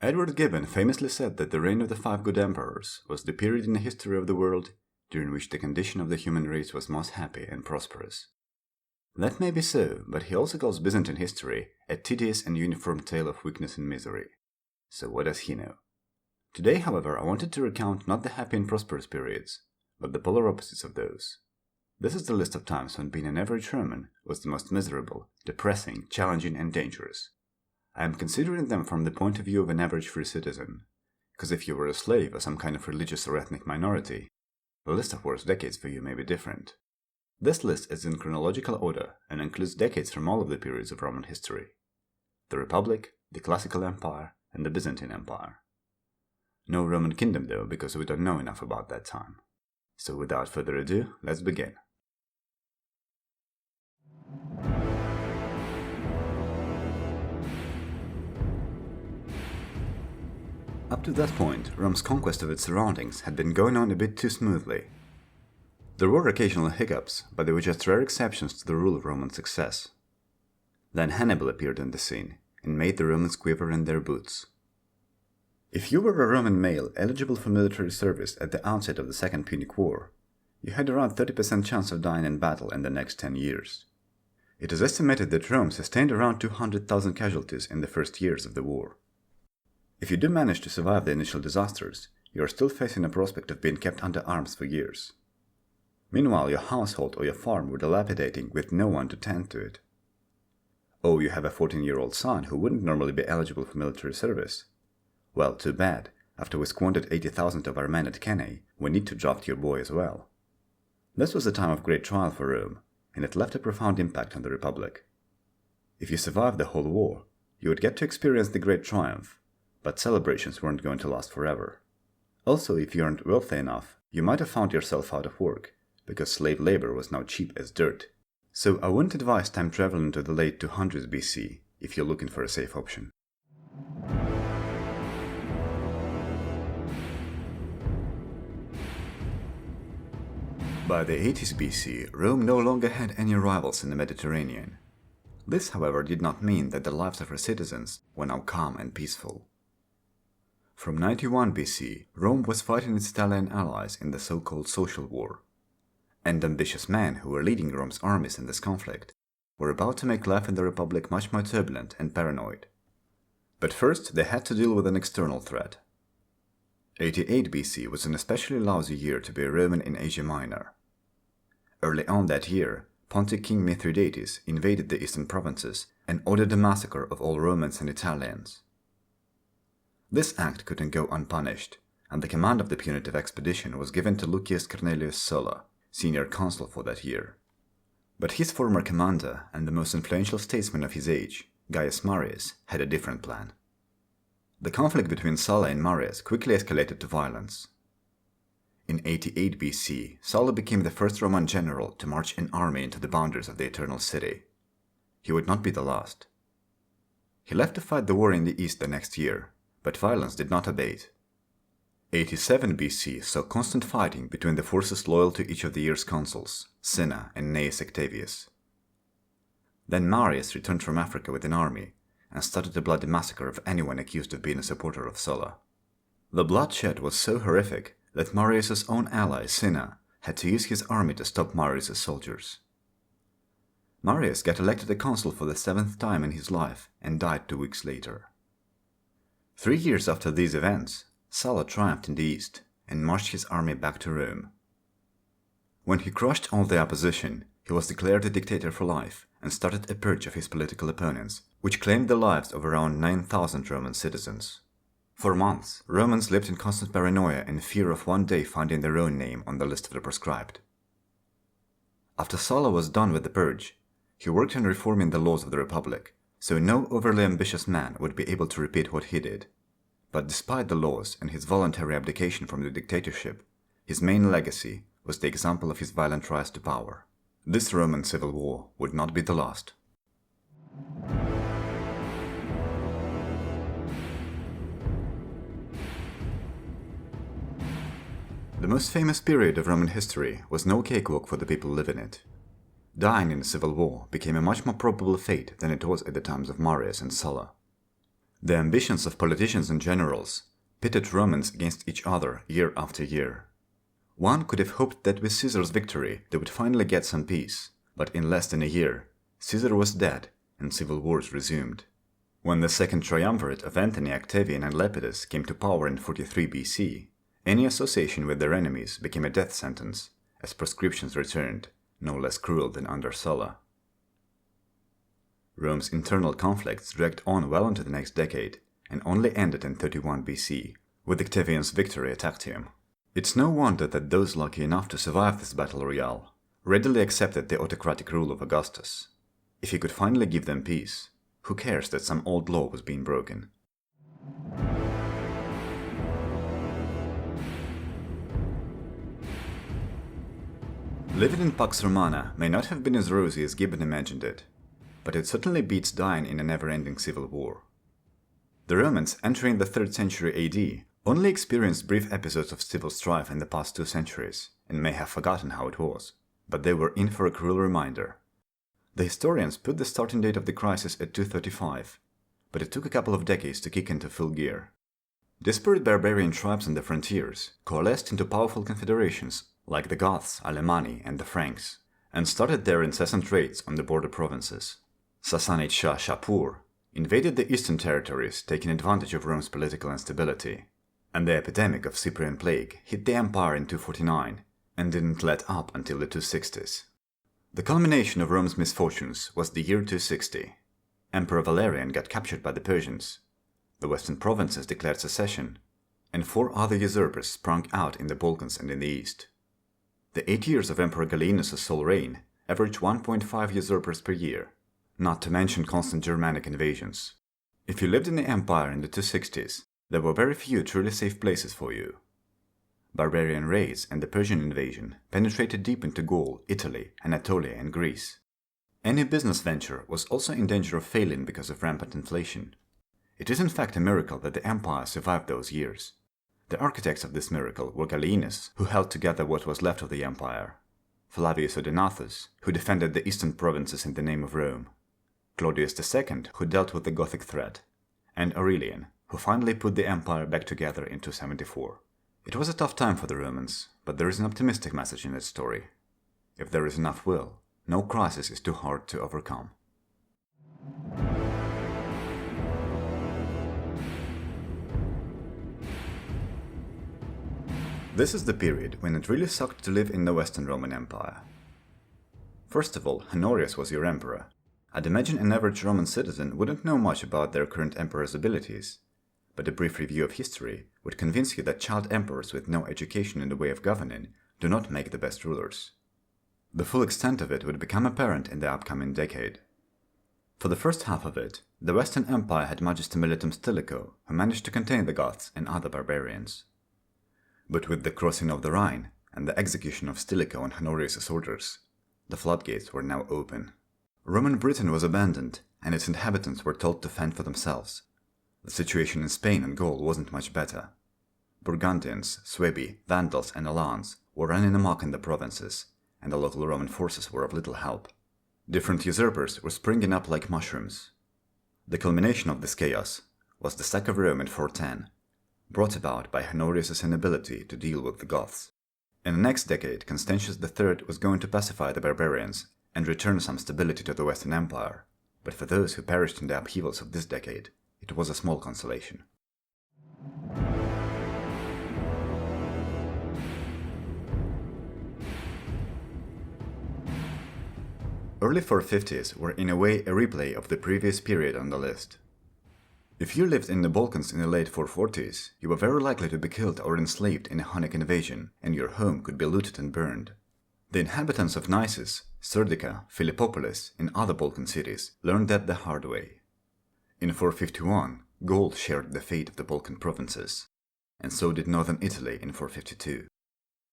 Edward Gibbon famously said that the reign of the five good emperors was the period in the history of the world during which the condition of the human race was most happy and prosperous. That may be so, but he also calls Byzantine history a tedious and uniform tale of weakness and misery. So what does he know? Today, however, I wanted to recount not the happy and prosperous periods, but the polar opposites of those. This is the list of times when being an average Roman was the most miserable, depressing, challenging, and dangerous. I am considering them from the point of view of an average free citizen, because if you were a slave or some kind of religious or ethnic minority, the list of worst decades for you may be different. This list is in chronological order and includes decades from all of the periods of Roman history: the Republic, the Classical Empire, and the Byzantine Empire. No Roman kingdom though, because we don't know enough about that time. So without further ado, let's begin. Up to that point, Rome's conquest of its surroundings had been going on a bit too smoothly. There were occasional hiccups, but they were just rare exceptions to the rule of Roman success. Then Hannibal appeared on the scene, and made the Romans quiver in their boots. If you were a Roman male eligible for military service at the outset of the Second Punic War, you had around 30% chance of dying in battle in the next 10 years. It is estimated that Rome sustained around 200,000 casualties in the first years of the war. If you do manage to survive the initial disasters, you are still facing a prospect of being kept under arms for years. Meanwhile, your household or your farm were dilapidating with no one to tend to it. Oh, you have a 14-year-old son who wouldn't normally be eligible for military service. Well, too bad. After we squandered 80,000 of our men at Cannae, we need to draft your boy as well. This was a time of great trial for Rome, and it left a profound impact on the Republic. If you survived the whole war, you would get to experience the great triumph, but celebrations weren't going to last forever. Also, if you aren't wealthy enough, you might have found yourself out of work, because slave labor was now cheap as dirt. So I wouldn't advise time traveling to the late 200s BC if you're looking for a safe option. By the 80s BC, Rome no longer had any rivals in the Mediterranean. This, however, did not mean that the lives of her citizens were now calm and peaceful. From 91 BC, Rome was fighting its Italian allies in the so-called Social War. And ambitious men who were leading Rome's armies in this conflict were about to make life in the Republic much more turbulent and paranoid. But first, they had to deal with an external threat. 88 BC was an especially lousy year to be a Roman in Asia Minor. Early on that year, Pontic King Mithridates invaded the eastern provinces and ordered a massacre of all Romans and Italians. This act couldn't go unpunished, and the command of the punitive expedition was given to Lucius Cornelius Sulla, senior consul for that year. But his former commander and the most influential statesman of his age, Gaius Marius, had a different plan. The conflict between Sulla and Marius quickly escalated to violence. In 88 BC, Sulla became the first Roman general to march an army into the boundaries of the Eternal City. He would not be the last. He left to fight the war in the east the next year, but violence did not abate. 87 BC saw constant fighting between the forces loyal to each of the year's consuls, Cinna and Gnaeus Octavius. Then Marius returned from Africa with an army and started a bloody massacre of anyone accused of being a supporter of Sulla. The bloodshed was so horrific that Marius' own ally, Cinna, had to use his army to stop Marius' soldiers. Marius got elected a consul for the 7th time in his life and died 2 weeks later. 3 years after these events, Sulla triumphed in the east and marched his army back to Rome. When he crushed all the opposition, he was declared a dictator for life and started a purge of his political opponents, which claimed the lives of around 9,000 Roman citizens. For months, Romans lived in constant paranoia and fear of one day finding their own name on the list of the proscribed. After Sulla was done with the purge, he worked on reforming the laws of the Republic, so no overly ambitious man would be able to repeat what he did. But despite the laws and his voluntary abdication from the dictatorship, his main legacy was the example of his violent rise to power. This Roman civil war would not be the last. The most famous period of Roman history was no cakewalk for the people living it. Dying in a civil war became a much more probable fate than it was at the times of Marius and Sulla. The ambitions of politicians and generals pitted Romans against each other year after year. One could have hoped that with Caesar's victory they would finally get some peace, but in less than a year, Caesar was dead and civil wars resumed. When the second triumvirate of Antony, Octavian, and Lepidus came to power in 43 BC, any association with their enemies became a death sentence, as proscriptions returned, no less cruel than under Sulla. Rome's internal conflicts dragged on well into the next decade, and only ended in 31 BC, with Octavian's victory at Actium. It's no wonder that those lucky enough to survive this battle royale readily accepted the autocratic rule of Augustus. If he could finally give them peace, who cares that some old law was being broken? Living in Pax Romana may not have been as rosy as Gibbon imagined it, but it certainly beats dying in a never-ending civil war. The Romans, entering the 3rd century AD, only experienced brief episodes of civil strife in the past 2 centuries, and may have forgotten how it was, but they were in for a cruel reminder. The historians put the starting date of the crisis at 235, but it took a couple of decades to kick into full gear. Disparate barbarian tribes on the frontiers coalesced into powerful confederations like the Goths, Alemanni, and the Franks, and started their incessant raids on the border provinces. Sassanid Shah Shapur invaded the eastern territories, taking advantage of Rome's political instability, and the epidemic of Cyprian plague hit the empire in 249 and didn't let up until the 260s. The culmination of Rome's misfortunes was the year 260. Emperor Valerian got captured by the Persians, the western provinces declared secession, and 4 other usurpers sprung out in the Balkans and in the east. The 8 years of Emperor Gallienus' sole reign averaged 1.5 usurpers per year, not to mention constant Germanic invasions. If you lived in the empire in the 260s, there were very few truly safe places for you. Barbarian raids and the Persian invasion penetrated deep into Gaul, Italy, Anatolia, and Greece. Any business venture was also in danger of failing because of rampant inflation. It is in fact a miracle that the empire survived those years. The architects of this miracle were Gallienus, who held together what was left of the empire; Flavius Odenathus, who defended the eastern provinces in the name of Rome; Claudius II, who dealt with the Gothic threat; and Aurelian, who finally put the empire back together in 274. It was a tough time for the Romans, but there is an optimistic message in that story. If there is enough will, no crisis is too hard to overcome. This is the period when it really sucked to live in the Western Roman Empire. First of all, Honorius was your emperor. I'd imagine an average Roman citizen wouldn't know much about their current emperor's abilities, but a brief review of history would convince you that child emperors with no education in the way of governing do not make the best rulers. The full extent of it would become apparent in the upcoming decade. For the first half of it, the Western Empire had Magister Militum Stilicho, who managed to contain the Goths and other barbarians. But with the crossing of the Rhine and the execution of Stilicho and Honorius' orders, the floodgates were now open. Roman Britain was abandoned, and its inhabitants were told to fend for themselves. The situation in Spain and Gaul wasn't much better. Burgundians, Suebi, Vandals, and Alans were running amok in the provinces, and the local Roman forces were of little help. Different usurpers were springing up like mushrooms. The culmination of this chaos was the sack of Rome in 410, brought about by Honorius' inability to deal with the Goths. In the next decade, Constantius III was going to pacify the barbarians and return some stability to the Western Empire, but for those who perished in the upheavals of this decade, it was a small consolation. Early 450s were in a way a replay of the previous period on the list. If you lived in the Balkans in the late 440s, you were very likely to be killed or enslaved in a Hunnic invasion, and your home could be looted and burned. The inhabitants of Nisus, Serdica, Philippopolis, and other Balkan cities learned that the hard way. In 451, Gaul shared the fate of the Balkan provinces, and so did northern Italy in 452.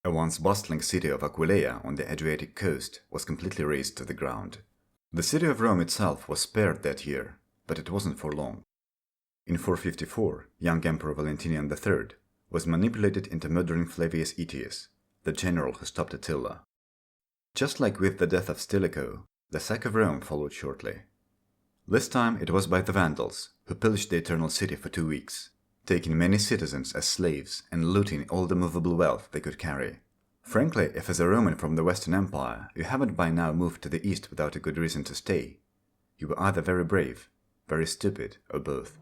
A once bustling city of Aquileia on the Adriatic coast was completely razed to the ground. The city of Rome itself was spared that year, but it wasn't for long. In 454, young Emperor Valentinian III was manipulated into murdering Flavius Aetius, the general who stopped Attila. Just like with the death of Stilicho, the sack of Rome followed shortly. This time it was by the Vandals, who pillaged the Eternal City for 2 weeks, taking many citizens as slaves and looting all the movable wealth they could carry. Frankly, if as a Roman from the Western Empire you haven't by now moved to the East without a good reason to stay, you were either very brave, very stupid, or both.